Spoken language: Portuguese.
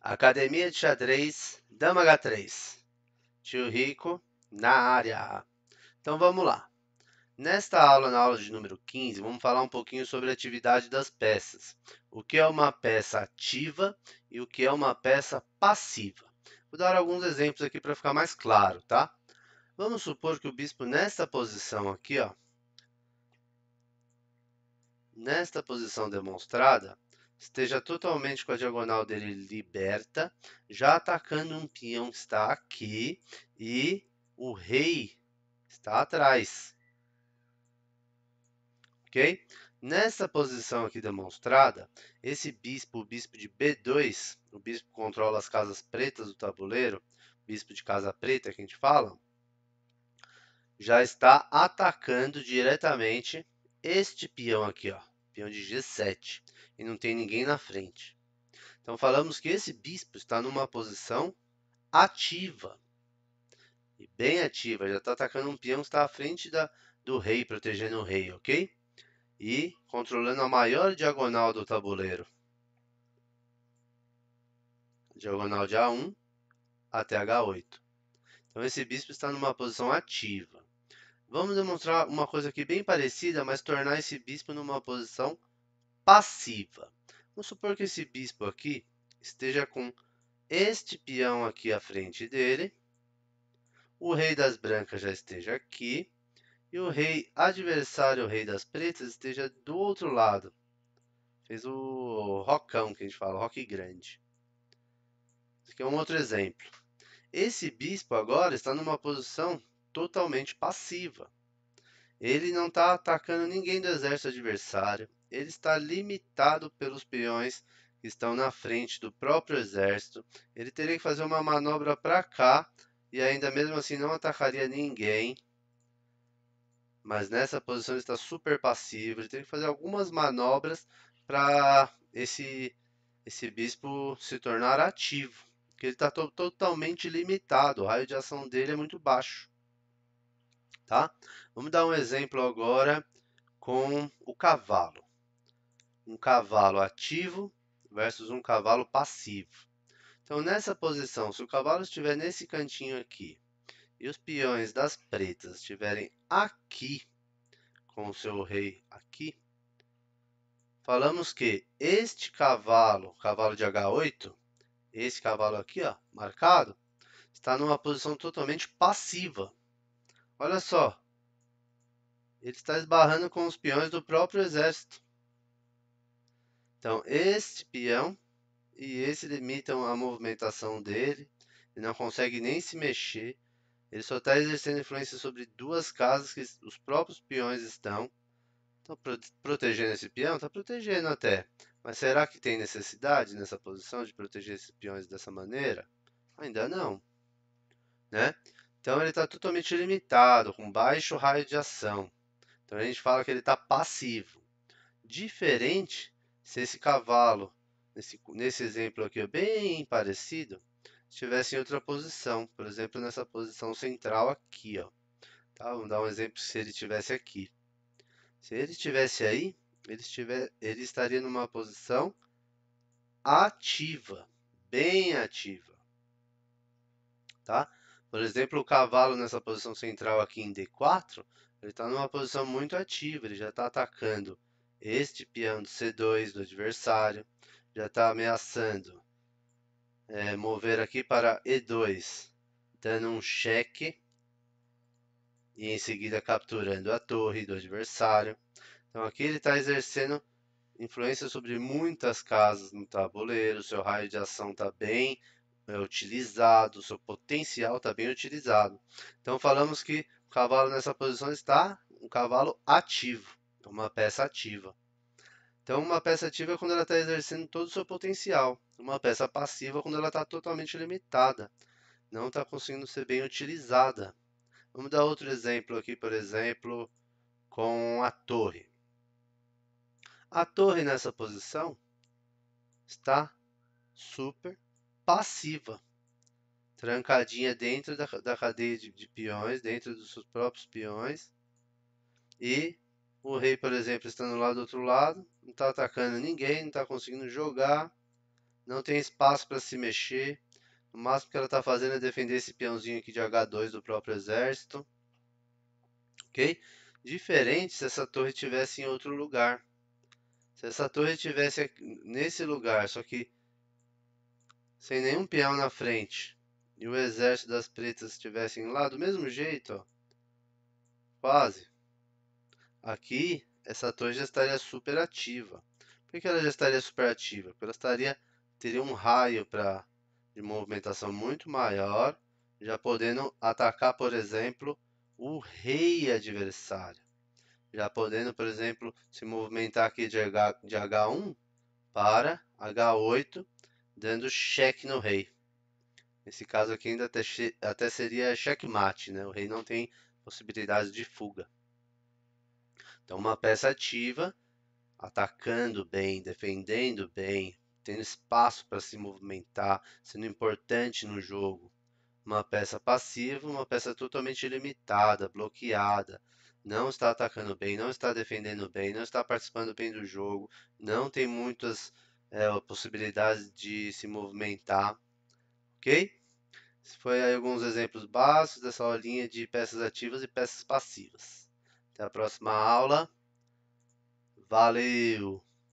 Academia de Xadrez, Dama H3. Tio Rico na área. Então vamos lá. Nesta aula, na aula de número 15, vamos falar um pouquinho sobre a atividade das peças. O que é uma peça ativa e o que é uma peça passiva. Vou dar alguns exemplos aqui para ficar mais claro, tá? Vamos supor que o bispo nesta posição aqui, ó, nesta posição demonstrada, esteja totalmente com a diagonal dele liberta, já atacando um peão que está aqui e o rei está atrás, ok? Nessa posição aqui demonstrada, esse bispo, o bispo de B2, o bispo que controla as casas pretas do tabuleiro, bispo de casa preta que a gente fala, já está atacando diretamente este peão aqui, ó, peão de G7, e não tem ninguém na frente. Então falamos que esse bispo está numa posição ativa, e bem ativa, já está atacando um peão que está à frente do rei, protegendo o rei, ok? E controlando a maior diagonal do tabuleiro, diagonal de A1 até H8. Então esse bispo está numa posição ativa. Vamos demonstrar uma coisa aqui bem parecida, mas tornar esse bispo numa posição passiva. Vamos supor que esse bispo aqui esteja com este peão aqui à frente dele, o rei das brancas já esteja aqui, e o rei adversário, o rei das pretas, esteja do outro lado. Fez o rocão, que a gente fala, roque grande. Esse aqui é um outro exemplo. Esse bispo agora está numa posição totalmente passiva. Ele não está atacando ninguém do exército adversário. Ele está limitado pelos peões que estão na frente do próprio exército. Ele teria que fazer uma manobra para cá e ainda mesmo assim não atacaria ninguém. Mas nessa posição ele está super passivo. Ele tem que fazer algumas manobras para esse bispo se tornar ativo. Porque ele está totalmente limitado. O raio de ação dele é muito baixo. Tá? Vamos dar um exemplo agora com o cavalo. Um cavalo ativo versus um cavalo passivo. Então, nessa posição, se o cavalo estiver nesse cantinho aqui e os peões das pretas estiverem aqui, com o seu rei aqui, falamos que este cavalo, cavalo de H8, esse cavalo aqui, ó, marcado, está numa posição totalmente passiva. Olha só, ele está esbarrando com os peões do próprio exército. Então, este peão e esse limitam a movimentação dele. Ele não consegue nem se mexer. Ele só está exercendo influência sobre duas casas que os próprios peões estão. Então, protegendo esse peão, está protegendo até. Mas será que tem necessidade nessa posição de proteger esses peões dessa maneira? Ainda não, né? Então, ele está totalmente limitado, com baixo raio de ação. Então, a gente fala que ele está passivo. Diferente se esse cavalo, nesse exemplo aqui, bem parecido, estivesse em outra posição. Por exemplo, nessa posição central aqui, ó. Tá? Vamos dar um exemplo se ele estivesse aqui. Se ele estivesse aí, ele estaria numa posição ativa, bem ativa. Tá? Por exemplo, o cavalo nessa posição central aqui em D4, ele está numa posição muito ativa, ele já está atacando este peão de C2 do adversário, já está ameaçando mover aqui para E2, dando um cheque e em seguida capturando a torre do adversário. Então aqui ele está exercendo influência sobre muitas casas no tabuleiro, seu raio de ação está bem utilizado, seu potencial está bem utilizado. Então falamos que o cavalo nessa posição está um cavalo ativo, uma peça ativa. Então uma peça ativa é quando ela está exercendo todo o seu potencial. Uma peça passiva é quando ela está totalmente limitada, não está conseguindo ser bem utilizada. Vamos dar outro exemplo aqui, por exemplo, com a torre. A torre nessa posição está super passiva, trancadinha dentro da cadeia de peões, dentro dos seus próprios peões. E o rei, por exemplo, estando lá do outro lado, não está atacando ninguém, não está conseguindo jogar. não tem espaço para se mexer. O máximo que ela está fazendo é defender esse peãozinho aqui de H2 do próprio exército. Ok? Diferente se essa torre estivesse em outro lugar. Se essa torre estivesse nesse lugar, só que sem nenhum peão na frente, e o exército das pretas estivessem lá do mesmo jeito, ó, quase. Aqui, essa torre já estaria super ativa. Por que ela já estaria super ativa? Porque ela teria um raio de movimentação muito maior, já podendo atacar, por exemplo, o rei adversário. Já podendo, por exemplo, se movimentar aqui de H1 para H8, dando cheque no rei. Nesse caso aqui ainda até seria checkmate, né? O rei não tem possibilidade de fuga. Então uma peça ativa, atacando bem, defendendo bem, tendo espaço para se movimentar, sendo importante no jogo. Uma peça passiva, uma peça totalmente limitada, bloqueada, não está atacando bem, não está defendendo bem, não está participando bem do jogo, não tem muitas possibilidades de se movimentar, ok? Esse foi aí alguns exemplos básicos dessa aulinha de peças ativas e peças passivas. Até a próxima aula. Valeu!